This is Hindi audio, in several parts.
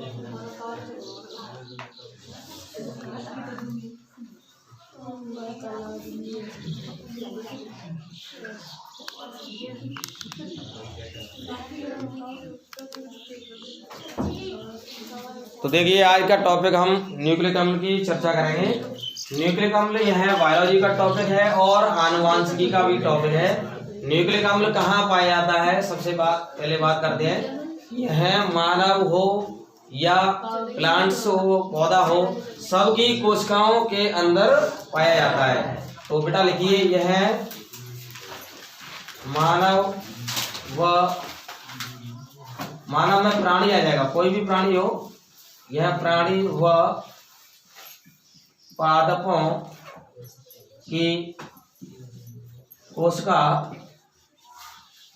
तो देखिए आज का टॉपिक हम न्यूक्लिक अम्ल की चर्चा करेंगे। न्यूक्लिक अम्ल यह बायोलॉजी का टॉपिक है और आनुवांशिकी का भी टॉपिक है। न्यूक्लिक अम्ल कहाँ पाया जाता है, सबसे पहले बात करते हैं। यह मानव हो या प्लांट्स हो, पौधा हो, सबकी कोशिकाओं के अंदर पाया जाता है। तो बेटा लिखिए, यह मानव में प्राणी आ जाएगा, कोई भी प्राणी हो, यह प्राणी व पादपों की कोशिका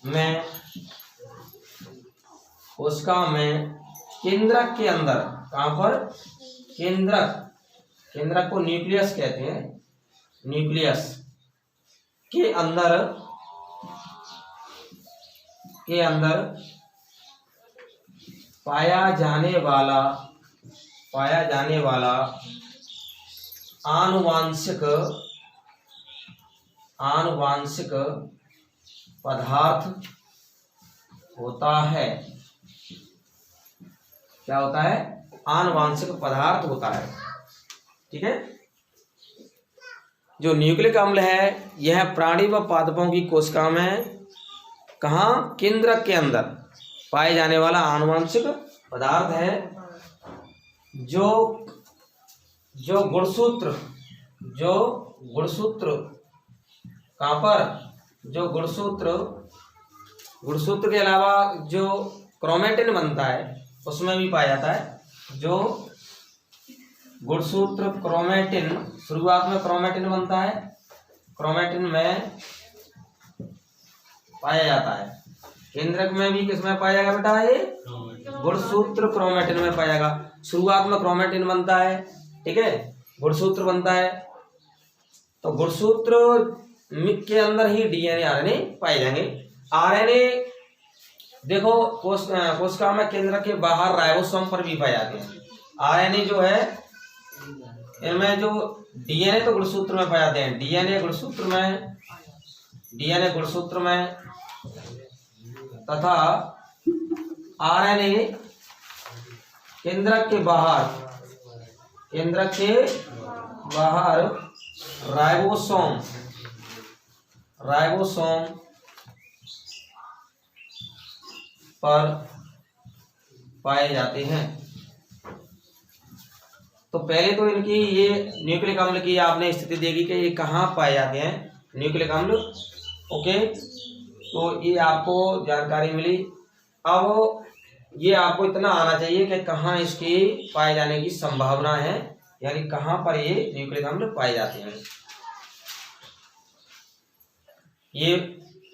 में केंद्रक के अंदर, कहाँ पर, केंद्रक को न्यूक्लियस कहते हैं, न्यूक्लियस के अंदर पाया जाने वाला आनुवांशिक पदार्थ होता है। क्या होता है? आनुवांशिक पदार्थ होता है। ठीक है। जो न्यूक्लिक अम्ल है यह प्राणी व पादपों की कोशिका में, कहाँ, केंद्रक के अंदर पाए जाने वाला आनुवांशिक पदार्थ है जो गुणसूत्र कहाँ पर, जो गुणसूत्र के अलावा जो क्रोमेटिन बनता है उसमें भी पाया जाता है। जो गुणसूत्र क्रोमेटिन, शुरुआत में क्रोमेटिन बनता है, क्रोमेटिन में पाया जाता है। केंद्रक में भी किसमें पाया जाएगा बेटा? ये गुणसूत्र क्रोमेटिन में पाया जाएगा। शुरुआत में क्रोमेटिन बनता है, ठीक है, गुणसूत्र बनता है। तो गुणसूत्र के अंदर ही डीएनए आरएनए पाए जाएंगे। आरएनए देखो कोशिका में केंद्र के बाहर राइबोसोम पर भी पाए जाते हैं। आरएनए जो है इनमें जो डीएनए तो गुणसूत्र में पाए जाते हैं, डीएनए गुणसूत्र में तथा आरएनए केंद्रक के बाहर राइबोसोम पर पाए जाते हैं। तो पहले तो इनकी ये न्यूक्लिक अम्ल की आपने स्थिति देखी कि ये कहाँ पाए जाते हैं, न्यूक्लिक अम्ल। ओके, तो ये आपको जानकारी मिली। अब ये आपको इतना आना चाहिए कि कहाँ इसके पाए जाने की संभावना है, यानी कहाँ पर ये न्यूक्लिक अम्ल पाए जाते हैं। ये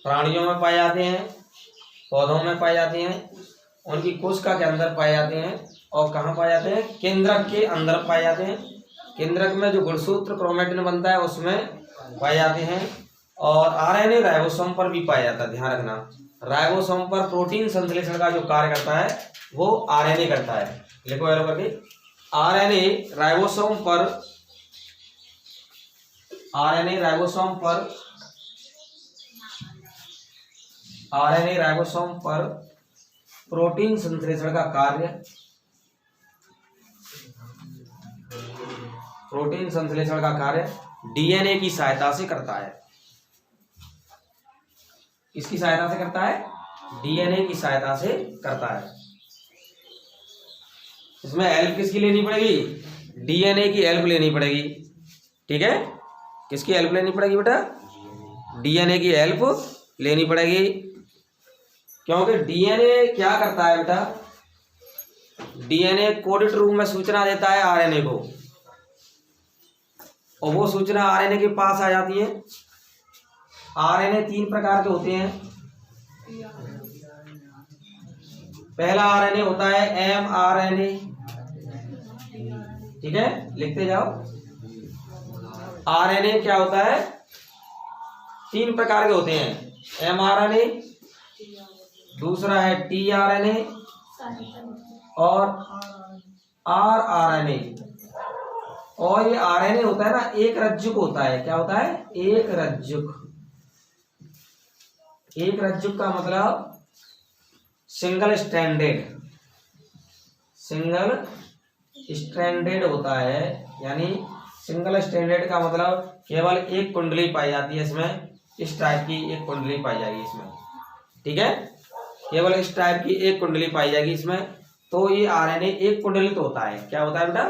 प्राणियों में पाए जाते हैं, पौधों में पाए जाते हैं, उनकी कोशिका के अंदर पाए जाते हैं। और कहाँ पाए जाते हैं? केंद्रक के अंदर पाए जाते हैं। केंद्रक में जो गुणसूत्र क्रोमेटिन बनता है उसमें पाए जाते हैं। और आरएनए राइबोसोम पर भी पाया जाता है। ध्यान रखना, राइबोसोम पर प्रोटीन संश्लेषण का जो कार्य करता है वो आरएनए करता है। लिखो एरो करके, आरएनए राइबोसोम पर प्रोटीन संश्लेषण का कार्य डीएनए की सहायता से करता है। किसकी सहायता से करता है? डीएनए की सहायता से करता है। इसमें हेल्प किसकी लेनी पड़ेगी? डीएनए की हेल्प लेनी पड़ेगी। ठीक है, किसकी हेल्प लेनी पड़ेगी बेटा? डीएनए की हेल्प लेनी पड़ेगी, क्योंकि डीएनए क्या करता है बेटा? डीएनए कोडेड रूप में सूचना देता है आरएनए को, और वो सूचना आरएनए के पास आ जाती है। आरएनए 3 प्रकार के होते हैं। पहला आरएनए होता है एमआरएनए, ठीक है, लिखते जाओ। आरएनए क्या होता है? 3 प्रकार के होते हैं। एमआरएनए, दूसरा है टीआरएनए और RNA। और ये RNA होता है ना, एक रज्जुक होता है। क्या होता है? एक रज्जुक। एक रज्जुक का मतलब सिंगल स्ट्रैंडेड होता है। यानी सिंगल स्ट्रैंडेड का मतलब केवल एक कुंडली पाई जाती है इसमें। इस टाइप की एक कुंडली पाई जाएगी इसमें, ठीक है। केवल इस टाइप की एक कुंडली पाई जाएगी इसमें। तो ये RNA एक कुंडलित होता है। क्या होता है बेटा?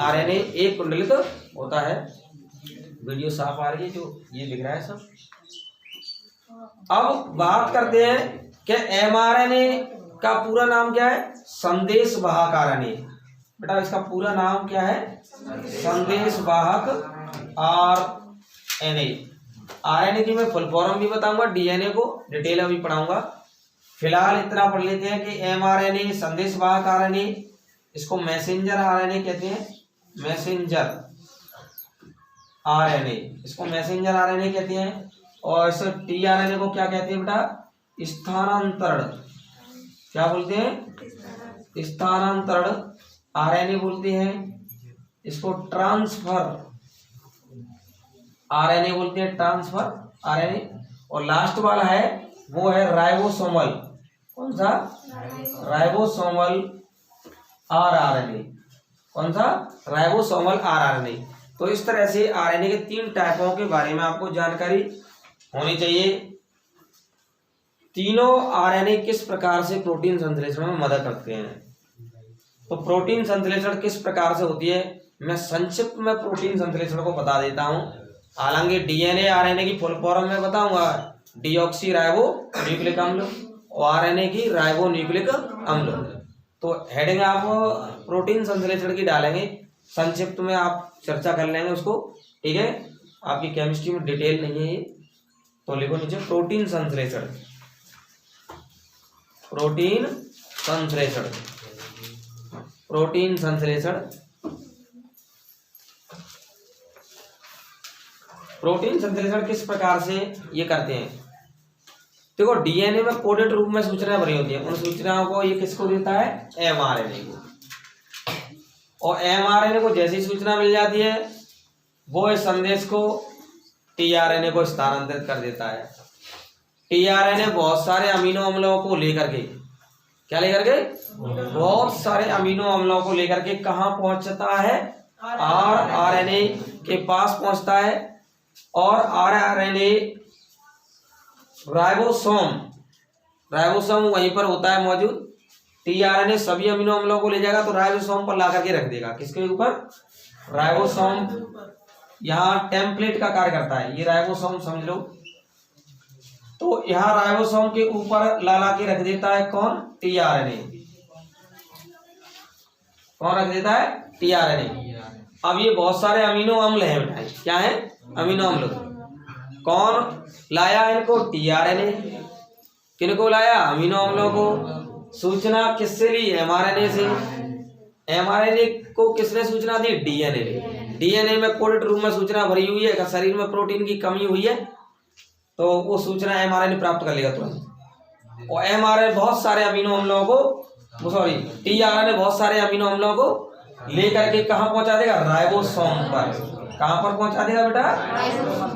RNA एक कुंडलित होता है। वीडियो साफ आ रही है? जो ये दिख रहा है सब। अब बात करते हैं कि mRNA का पूरा नाम क्या है? संदेश वाहक RNA। बेटा इसका पूरा नाम क्या है? संदेश वाहक RNA। RNA की मैं फुल फॉर्म भी बताऊंगा, DNA को डिटेल अभी पढ़ाऊंगा। फिलहाल इतना पढ़ लेते हैं कि mRNA संदेश वाहक RNA, इसको मैसेंजर RNA कहते हैं। मैसेंजर RNA, इसको मैसेंजर RNA कहते हैं। और इस tRNA को क्या कहते हैं बेटा? स्थानांतरण। क्या बोलते हैं? स्थानांतरण RNA बोलते हैं। इसको ट्रांसफर RNA बोलते हैं, ट्रांसफर RNA। और लास्ट वाला है वो है राइबोसोमल। कौन सा? Ribosomal RNA। कौन सा? Ribosomal RNA। तो इस तरह से RNA के 3 टाइपों के बारे में आपको जानकारी होनी चाहिए। तीनों RNA किस प्रकार से प्रोटीन संश्लेषण में मदद करते हैं? तो प्रोटीन संश्लेषण किस प्रकार से होती है, मैं संक्षिप्त में प्रोटीन संश्लेषण को बता देता हूं। हालांकि DNA RNA की फुल फॉर्म में बताऊंगा, डीऑक्सी राइबो न्यूक्लिक अम्ल, और RNA की राइबो न्यूक्लिक अम्ल। तो हेडिंग आप प्रोटीन संश्लेषण की डालेंगे, संक्षिप्त में आप चर्चा कर लेंगे उसको, ठीक है। आपकी केमिस्ट्री में डिटेल नहीं है ये, तो लिखो नीचे प्रोटीन संश्लेषण। प्रोटीन संश्लेषण, प्रोटीन संश्लेषण। प्रोटीन संश्लेषण किस प्रकार से ये करते हैं? देखो DNA में कोडेड रूप में सूचनाएं भरी होती हैं, उन सूचनाओं को ये किसको देता है? mRNA को। और mRNA को जैसी सूचना मिल जाती है वो इस संदेश को tRNA को स्थानांतरित कर देता है। tRNA बहुत सारे अमीनो अम्लों को लेकर के, क्या लेकर के? बहुत सारे अमीनो अम्लों को लेकर के कहाँ पहुंचता है? RNA के पास पहुंचता है। और RNA राइबोसोम वहीं पर होता है मौजूद। tRNA सभी अमीनो अम्लों को ले जाएगा तो राइबोसोम पर ला करके रख देगा। किसके ऊपर? राइबोसोम। यहाँ टेम्पलेट का कार्य करता है ये राइबोसोम, समझ लो। तो यहाँ राइबोसोम के ऊपर ला के रख देता है कौन? tRNA। कौन रख देता है? tRNA। अब ये बहुत सारे अमीनो अम्ल हैं बेटा, क्या है? अमीनो अम्ल। कौन लाया इनको? tRNA। किनको लाया? अमीनो अम्लों को। सूचना किससे ली? mRNA से। mRNA को किसने सूचना दी? DNA ने। DNA में कोडेड रूप में सूचना भरी हुई है। अगर शरीर में प्रोटीन की कमी हुई है तो वो सूचना mRNA प्राप्त कर लेगा तुरंत। और mRNA बहुत सारे अमीनो अम्लों को, tRNA बहुत सारे अमीनो अम्लों को लेकर के कहाँ पहुंचा देगा? राइबोसोम पर। कहाँ पर पहुंचा देगा बेटा?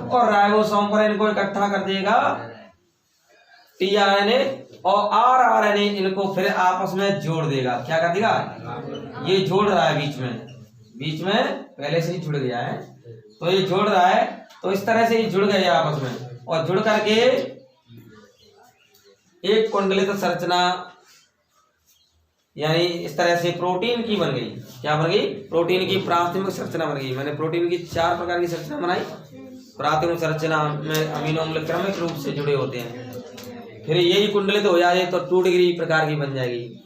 और राइबोसोम पर इनको इकट्ठा कर देगा tRNA, और RNA इनको फिर आपस में जोड़ देगा। क्या कर देगा? ये जोड़ रहा है बीच में पहले से ही जुड़ गया है, तो ये जोड़ रहा है। तो इस तरह से ये जुड़ गए आपस में, और जुड़ करके एक कुंडलित संरचना, यानी इस तरह से प्रोटीन की बन गई। क्या बन गई? प्रोटीन की प्राथमिक संरचना बन गई। मैंने प्रोटीन की 4 प्रकार की संरचना बनाई। प्राथमिक संरचना में अमीनो अम्ल क्रमिक रूप से जुड़े होते हैं। फिर यही कुंडलित हो जाए तो 2 डिग्री प्रकार की बन जाएगी,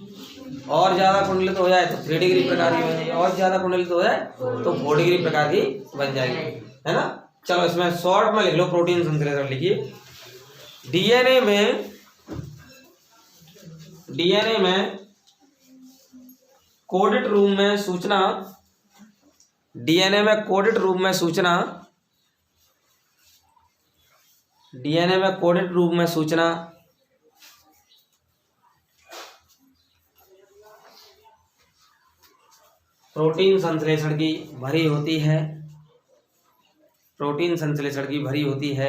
और ज्यादा कुंडलित हो जाए तो 3 डिग्री प्रकार की बन जाएगी, और ज्यादा कुंडलित हो जाए तो 4 डिग्री प्रकार की बन जाएगी, है ना। चलो इसमें शॉर्ट में लिख लो प्रोटीन संश्लेषण। लिखिए DNA में कोडेड रूप में सूचना, DNA में कोडेड रूप में सूचना, DNA में कोडेड रूप में सूचना प्रोटीन संश्लेषण की भरी होती है, प्रोटीन संश्लेषण की भरी होती है।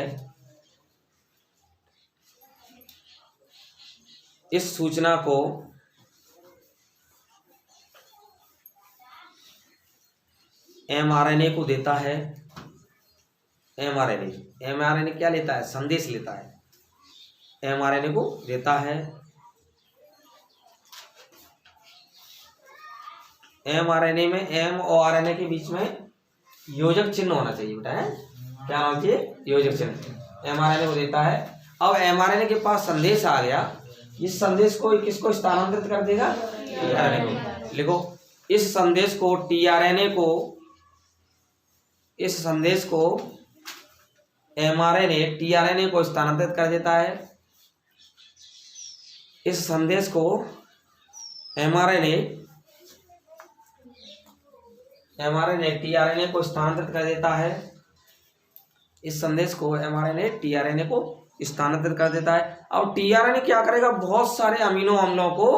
इस सूचना को mRNA को देता है। mRNA क्या लेता है? संदेश लेता है। mRNA को देता है। mRNA में m और RNA के बीच में योजक चिन्ह होना चाहिए बेटा, है क्या होना चाहिए? योजक चिन्ह। mRNA को देता है। अब mRNA के पास संदेश आ गया, इस संदेश को किसको स्थानांतरित कर देगा? tRNA को। लिखो, इस संदेश को tRNA को, इस संदेश को mRNA tRNA को स्थानांतरित कर देता है। इस संदेश को mRNA tRNA को स्थानांतरित कर देता है। इस संदेश को mRNA tRNA को स्थानांतरित कर देता है। अब tRNA क्या करेगा? बहुत सारे अमीनो अम्लों को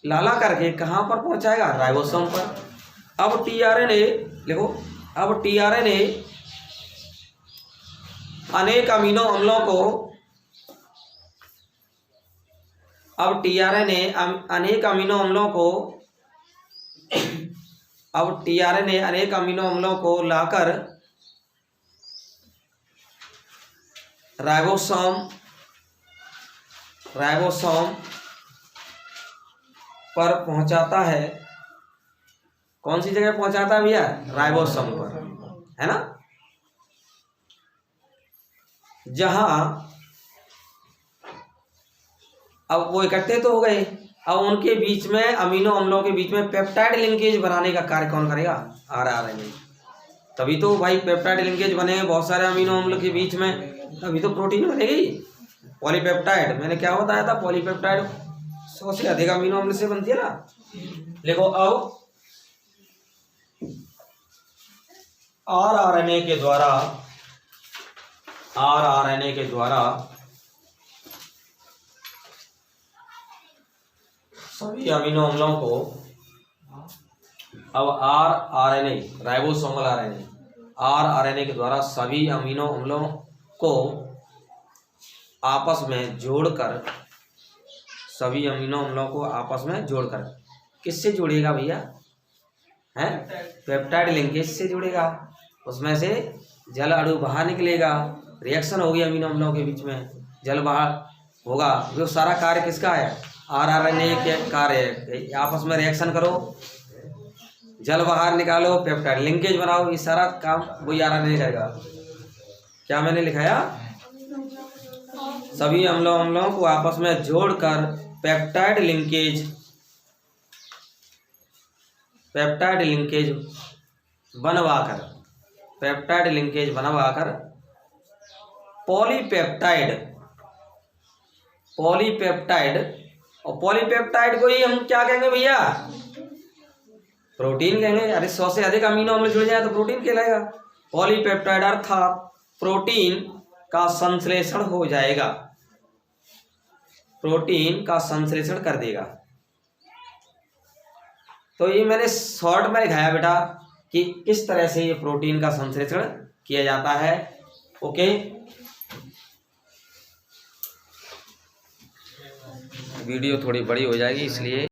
लाला करके कहाँ पर पहुंचाएगा? राइबोसोम पर। अब tRNA देखो, अब tRNA अनेक अमीनो अम्लों को, अब tRNA अनेक अमीनो अम्लों को, अब tRNA अनेक अमीनो अम्लों को लाकर राइबोसोम पर पहुंचाता है। कौन सी जगह पहुंचाता है भैया? राइबोसोम पर, है ना? जहां अब वो इकट्ठे तो हो गए, अब उनके बीच में, अमीनो अम्लों के बीच में पेप्टाइड लिंकेज बनाने का कार्य कौन करेगा? RNA। तभी तो भाई पेप्टाइड लिंकेज बनेंगे बहुत सारे अमीनो अम्ल के बीच में, तभी तो प्रोटीन बनेगी। पॉलीपेप्टाइड, मैंने क्या बताया था? पॉलीपेप्टाइड 100 से अधिक अमीनो अम्ल से बनती है ना। देखो, अब RNA के द्वारा सभी अमीनो अम्लों को, अब RNA राइबोसोमल RNA के द्वारा सभी अमीनो अम्लों को आपस में जोड़कर, सभी अमीनो अम्लों को आपस में जोड़कर किससे जोड़ेगा भैया? हैं? पेप्टाइड लिंकेज से जोड़ेगा। उसमें से जल अणु बाहर निकलेगा, रिएक्शन होगी अमीनो अम्लों के बीच में, जल बाहर होगा। जो सारा कार्य किसका है? RNA के कार्य है। आपस में रिएक्शन करो, जल बाहर निकालो, पेप्टाइड लिंकेज बनाओ, ये सारा काम वही RNA करेगा। क्या मैंने लिखाया? सभी अम्लों को आपस में जोड़कर पेप्टाइड लिंकेज बनवाकर पॉलीपेप्टाइड, और पॉलीपेप्टाइड को ही हम क्या कहेंगे भैया? प्रोटीन कहेंगे। अरे 100 से अधिक अमीनो अम्ल जुड़ जाए तो प्रोटीन कहलाएगा। पॉलीपेप्टाइड अर्थात प्रोटीन का संश्लेषण हो जाएगा, प्रोटीन का संश्लेषण कर देगा। तो ये मैंने शॉर्ट में दिखाया बेटा कि किस तरह से ये प्रोटीन का संश्लेषण किया जाता है। ओके, वीडियो थोड़ी बड़ी हो जाएगी इसलिए